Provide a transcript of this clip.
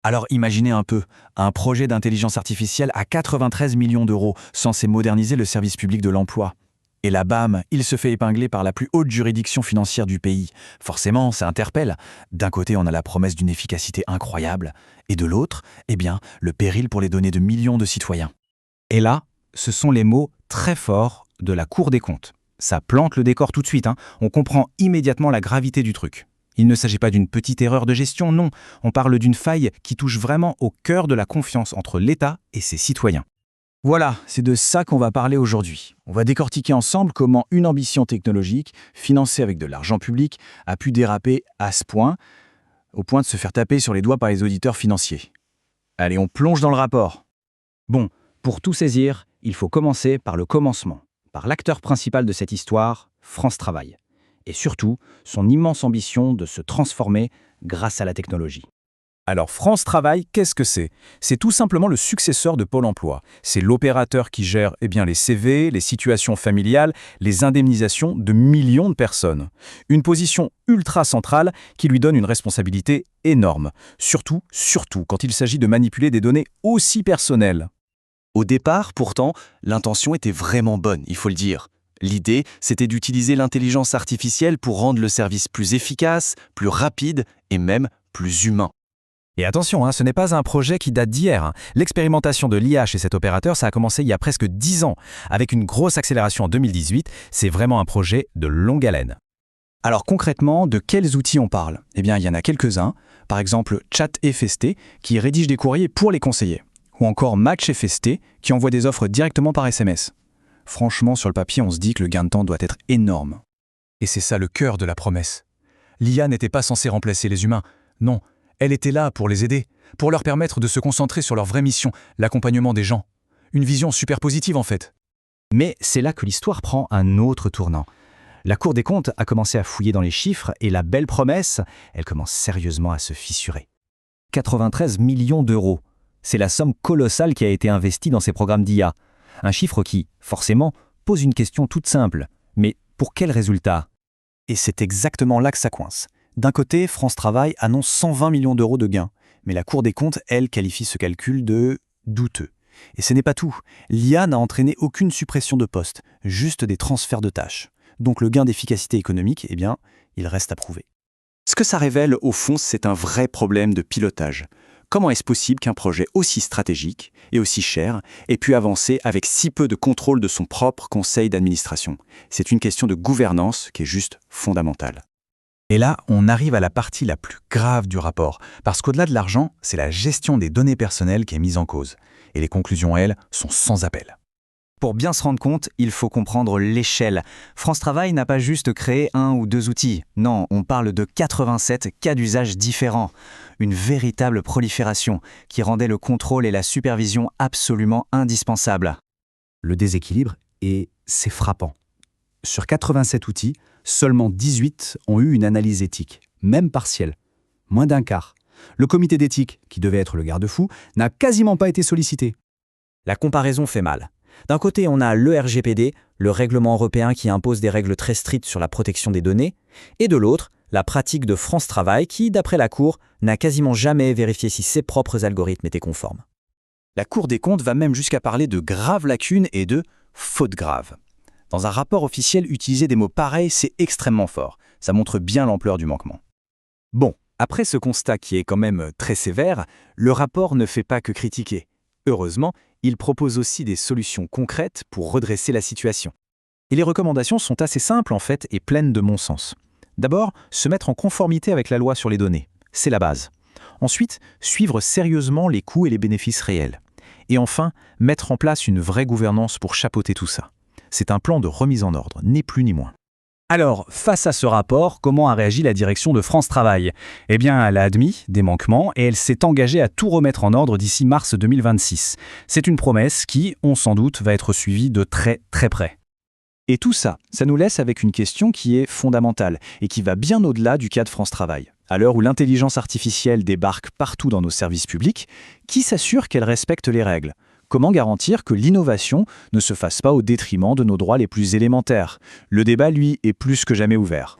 Alors imaginez un peu, un projet d'intelligence artificielle à 93 millions d'euros censé moderniser le service public de l'emploi. Et là, bam, il se fait épingler par la plus haute juridiction financière du pays. Forcément, ça interpelle. D'un côté, on a la promesse d'une efficacité incroyable, et de l'autre, eh bien, le péril pour les données de millions de citoyens. Et là, ce sont les mots très forts de la Cour des comptes. Ça plante le décor tout de suite, hein. On comprend immédiatement la gravité du truc. Il ne s'agit pas d'une petite erreur de gestion, non. On parle d'une faille qui touche vraiment au cœur de la confiance entre l'État et ses citoyens. Voilà, c'est de ça qu'on va parler aujourd'hui. On va décortiquer ensemble comment une ambition technologique, financée avec de l'argent public, a pu déraper à ce point, au point de se faire taper sur les doigts par les auditeurs financiers. Allez, on plonge dans le rapport. Bon, pour tout saisir, il faut commencer par le commencement, par l'acteur principal de cette histoire, France Travail. Et surtout, son immense ambition de se transformer grâce à la technologie. Alors France Travail, qu'est-ce que c'est? C'est tout simplement le successeur de Pôle emploi. C'est l'opérateur qui gère les CV, les situations familiales, les indemnisations de millions de personnes. Une position ultra centrale qui lui donne une responsabilité énorme. Surtout quand il s'agit de manipuler des données aussi personnelles. Au départ, pourtant, l'intention était vraiment bonne, il faut le dire. L'idée, c'était d'utiliser l'intelligence artificielle pour rendre le service plus efficace, plus rapide et même plus humain. Et attention, ce n'est pas un projet qui date d'hier. L'expérimentation de l'IA chez cet opérateur, ça a commencé il y a presque 10 ans. Avec une grosse accélération en 2018, c'est vraiment un projet de longue haleine. Alors concrètement, de quels outils on parle? Eh bien, il y en a quelques-uns. Par exemple, ChatFST, qui rédige des courriers pour les conseillers. Ou encore MatchFST, qui envoie des offres directement par SMS. Franchement, sur le papier, on se dit que le gain de temps doit être énorme. Et c'est ça le cœur de la promesse. L'IA n'était pas censée remplacer les humains. Non, elle était là pour les aider, pour leur permettre de se concentrer sur leur vraie mission, l'accompagnement des gens. Une vision super positive en fait. Mais c'est là que l'histoire prend un autre tournant. La Cour des comptes a commencé à fouiller dans les chiffres et la belle promesse, elle commence sérieusement à se fissurer. 93 millions d'euros. C'est la somme colossale qui a été investie dans ces programmes d'IA. Un chiffre qui, forcément, pose une question toute simple. Mais pour quel résultat? Et c'est exactement là que ça coince. D'un côté, France Travail annonce 120 millions d'euros de gains, mais la Cour des comptes, elle, qualifie ce calcul de douteux. Et ce n'est pas tout. L'IA n'a entraîné aucune suppression de postes, juste des transferts de tâches. Donc le gain d'efficacité économique, eh bien, il reste à prouver. Ce que ça révèle, au fond, c'est un vrai problème de pilotage. Comment est-ce possible qu'un projet aussi stratégique et aussi cher ait pu avancer avec si peu de contrôle de son propre conseil d'administration? C'est une question de gouvernance qui est juste fondamentale. Et là, on arrive à la partie la plus grave du rapport, parce qu'au-delà de l'argent, c'est la gestion des données personnelles qui est mise en cause. Et les conclusions, elles, sont sans appel. Pour bien se rendre compte, il faut comprendre l'échelle. France Travail n'a pas juste créé un ou deux outils. Non, on parle de 87 cas d'usage différents. Une véritable prolifération qui rendait le contrôle et la supervision absolument indispensables. Le déséquilibre, et c'est frappant. Sur 87 outils, seulement 18 ont eu une analyse éthique, même partielle. Moins d'un quart. Le comité d'éthique, qui devait être le garde-fou, n'a quasiment pas été sollicité. La comparaison fait mal. D'un côté, on a le RGPD, le règlement européen qui impose des règles très strictes sur la protection des données, et de l'autre, la pratique de France Travail qui, d'après la Cour, n'a quasiment jamais vérifié si ses propres algorithmes étaient conformes. La Cour des comptes va même jusqu'à parler de graves lacunes et de fautes graves. Dans un rapport officiel, utiliser des mots pareils, c'est extrêmement fort. Ça montre bien l'ampleur du manquement. Bon, après ce constat qui est quand même très sévère, le rapport ne fait pas que critiquer. Heureusement, il propose aussi des solutions concrètes pour redresser la situation. Et les recommandations sont assez simples en fait et pleines de bon sens. D'abord, se mettre en conformité avec la loi sur les données. C'est la base. Ensuite, suivre sérieusement les coûts et les bénéfices réels. Et enfin, mettre en place une vraie gouvernance pour chapeauter tout ça. C'est un plan de remise en ordre, ni plus ni moins. Alors, face à ce rapport, comment a réagi la direction de France Travail? Eh bien, elle a admis des manquements et elle s'est engagée à tout remettre en ordre d'ici mars 2026. C'est une promesse qui, on s'en doute, va être suivie de très très près. Et tout ça, ça nous laisse avec une question qui est fondamentale et qui va bien au-delà du cas de France Travail. À l'heure où l'intelligence artificielle débarque partout dans nos services publics, qui s'assure qu'elle respecte les règles? Comment garantir que l'innovation ne se fasse pas au détriment de nos droits les plus élémentaires? Le débat, lui, est plus que jamais ouvert.